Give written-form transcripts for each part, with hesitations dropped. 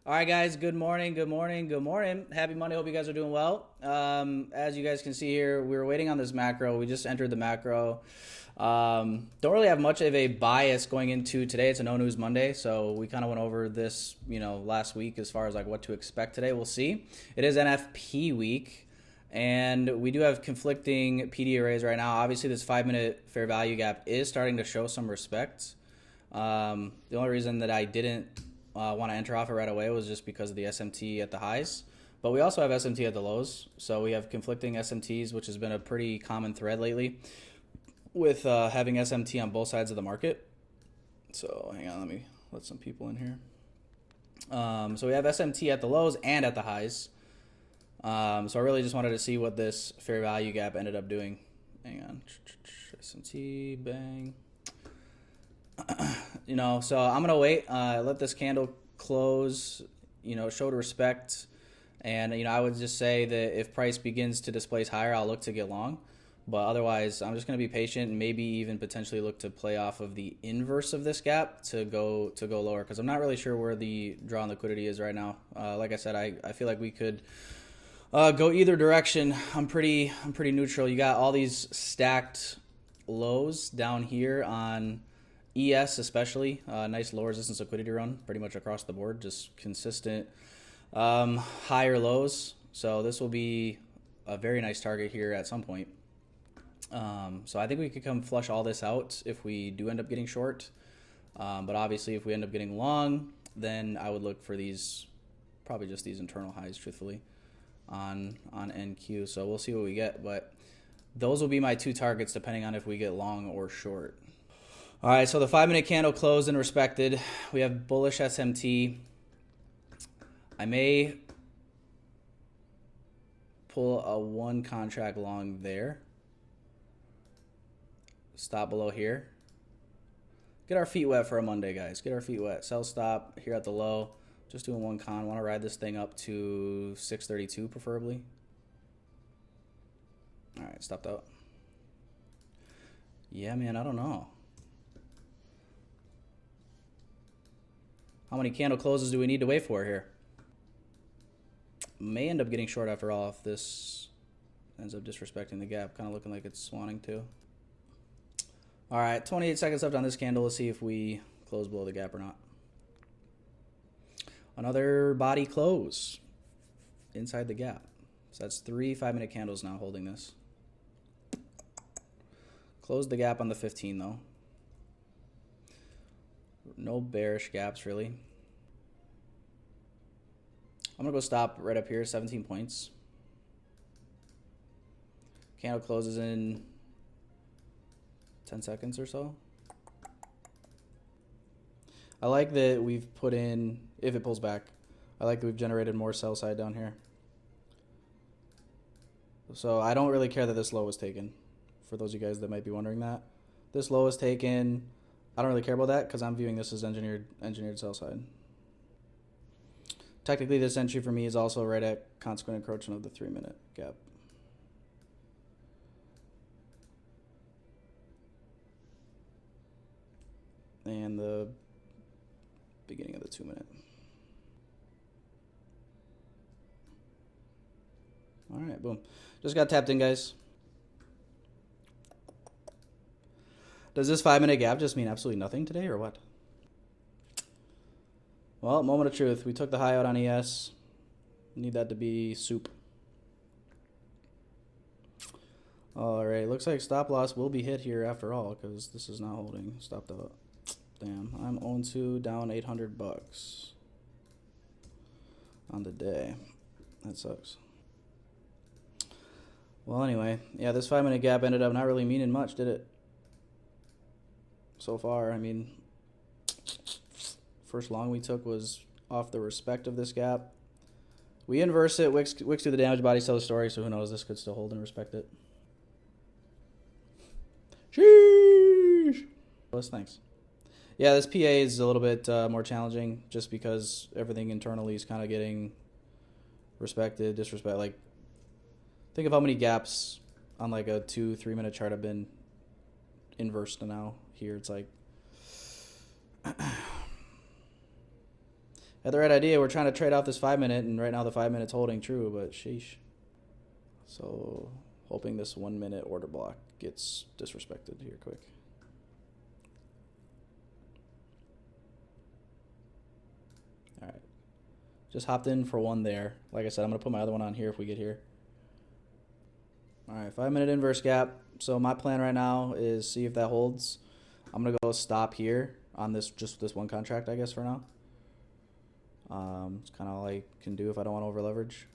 All right, guys. Good morning. Good morning. Good morning. Happy Monday. Hope you guys are doing well. As you guys can see here, we were waiting on this macro. We just entered the macro. Don't really have much of a bias going into today. It's a no news Monday, so we kind of went over this, last week as far as like what to expect today. We'll see. It is NFP week, and we do have conflicting PD arrays right now. Obviously, this 5-minute fair value gap is starting to show some respect. The only reason that I didn't want to enter off it right away was just because of the SMT at the highs. But we also have SMT at the lows. So we have conflicting SMTs, which has been a pretty common thread lately with having SMT on both sides of the market. So hang on, let me let some people in here. So we have SMT at the lows and at the highs. So I really just wanted to see what this fair value gap ended up doing. Hang on. SMT, bang. So I'm gonna wait, let this candle close, showed respect, and I would just say that if price begins to displace higher, I'll look to get long, but otherwise I'm just gonna be patient and maybe even potentially look to play off of the inverse of this gap to go lower, because I'm not really sure where the draw on liquidity is right now. Like I said, I feel like we could go either direction. I'm pretty neutral. You got all these stacked lows down here on ES especially, nice low resistance liquidity run pretty much across the board, just consistent higher lows. So this will be a very nice target here at some point. So I think we could come flush all this out if we do end up getting short. But obviously if we end up getting long, then I would look for these, probably just these internal highs truthfully on NQ. So we'll see what we get, but those will be my two targets depending on if we get long or short. All right, so the 5-minute candle closed and respected. We have bullish SMT. I may pull a one contract long there. Stop below here. Get our feet wet for a Monday, guys. Get our feet wet. Sell stop here at the low. Just doing one con. Want to ride this thing up to 632 preferably. All right, stopped out. Yeah, man, I don't know. How many candle closes do we need to wait for here? May end up getting short after all if this ends up disrespecting the gap. Kind of looking like it's wanting to. All right, 28 seconds left on this candle. Let's see if we close below the gap or not. Another body close inside the gap. So that's 3 5-minute candles now holding this. Close the gap on the 15 though. No bearish gaps really. I'm gonna go stop right up here, 17 points. Candle closes in 10 seconds or so. I like that we've put in, if it pulls back, I like that we've generated more sell side down here. So I don't really care that this low was taken. For those of you guys that might be wondering that. This low is taken. I don't really care about that because I'm viewing this as engineered sell side. Technically, this entry for me is also right at consequent encroachment of the 3-minute gap. And the beginning of the 2-minute. All right, boom. Just got tapped in, guys. Does this 5-minute gap just mean absolutely nothing today or what? Well, moment of truth. We took the high out on ES. Need that to be soup. All right, looks like stop loss will be hit here after all because this is not holding. Stopped out. Damn, I'm 0-2 down 800 bucks on the day. That sucks. Well, anyway, yeah, this 5-minute gap ended up not really meaning much, did it? So far, I mean, first long we took was off the respect of this gap. We inverse it, wicks do the damage, bodies tell the story, so who knows, this could still hold and respect it. Sheesh. Thanks. Yeah, this PA is a little bit more challenging just because everything internally is kind of getting respected, disrespect. Like, think of how many gaps on like a 2-3 minute chart have been inverse to now. Here it's like Had the right idea. We're trying to trade off this 5 minute, and right now the 5 minute's holding true, but sheesh. So hoping this 1 minute order block gets disrespected here quick. All right. Just hopped in for one there. Like I said, I'm going to put my other one on here if we get here. All right, 5 minute inverse gap. So my plan right now is see if that holds. I'm going to go stop here on this, just this one contract, I guess, for now. It's kind of all I can do if I don't want to over leverage.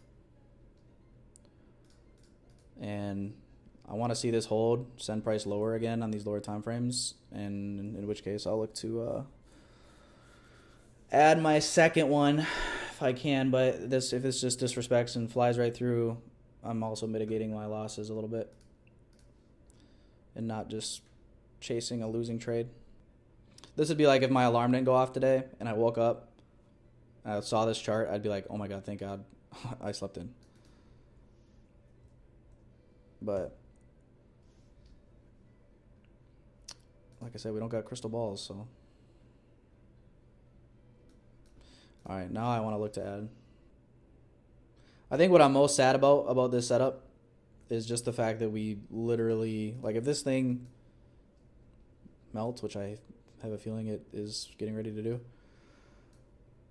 And I want to see this hold, send price lower again on these lower time frames, and in which case I'll look to add my second one if I can. But this, if this just disrespects and flies right through, I'm also mitigating my losses a little bit and not just chasing a losing trade. This would be like if my alarm didn't go off today and I woke up and I saw this chart, I'd be like, oh my God, thank God I slept in. But like I said, we don't got crystal balls, so. All right, now I want to look to add. I think what I'm most sad about this setup is just the fact that we literally, like, if this thing melts, which I have a feeling it is getting ready to do,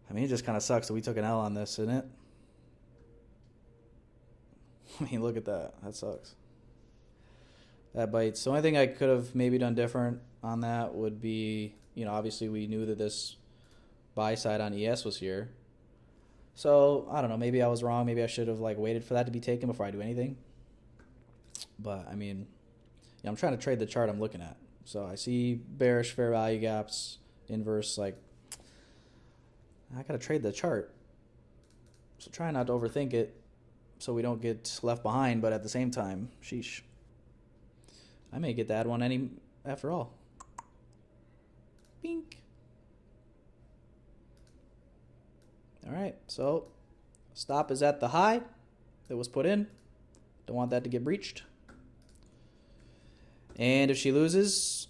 I mean, it just kind of sucks that we took an L on this, isn't it? I mean, look at that. That sucks. That bites. The only thing I could have maybe done different on that would be, you know, obviously we knew that this buy side on ES was here. So, I don't know. Maybe I was wrong. Maybe I should have, like, waited for that to be taken before I do anything. But, I mean, yeah, I'm trying to trade the chart I'm looking at. So, I see bearish fair value gaps, inverse, like, I got to trade the chart. So, try not to overthink it so we don't get left behind. But at the same time, sheesh. I may get that one after all. Bink. All right, so stop is at the high that was put in. Don't want that to get breached. And if she loses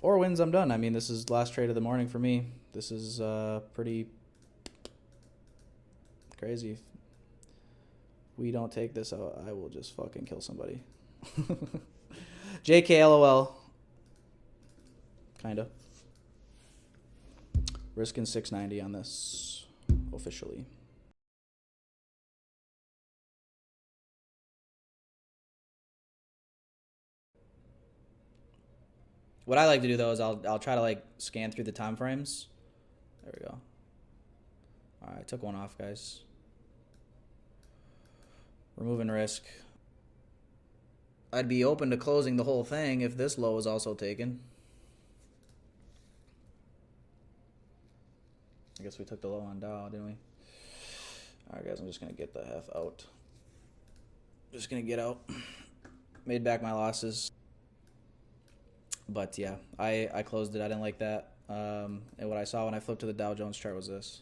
or wins, I'm done. I mean, this is the last trade of the morning for me. This is pretty crazy. If we don't take this out, I will just fucking kill somebody. JK LOL. Kinda. Risking 690 on this officially. What I like to do though is I'll try to like scan through the time frames. There we go. All right, took one off, guys. Removing risk. I'd be open to closing the whole thing if this low is also taken. I guess we took the low on Dow, didn't we? All right, guys, I'm just going to get the half out. Just going to get out. Made back my losses. But, yeah, I closed it. I didn't like that. And what I saw when I flipped to the Dow Jones chart was this.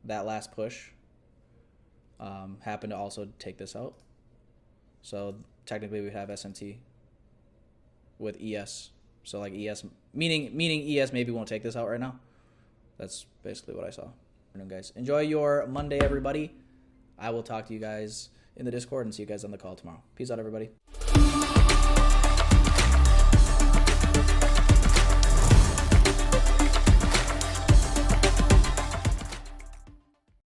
That last push happened to also take this out. So, technically, we have SMT with ES. So, like, ES, meaning ES maybe won't take this out right now. That's basically what I saw. Guys, enjoy your Monday, everybody. I will talk to you guys in the Discord and see you guys on the call tomorrow. Peace out, everybody.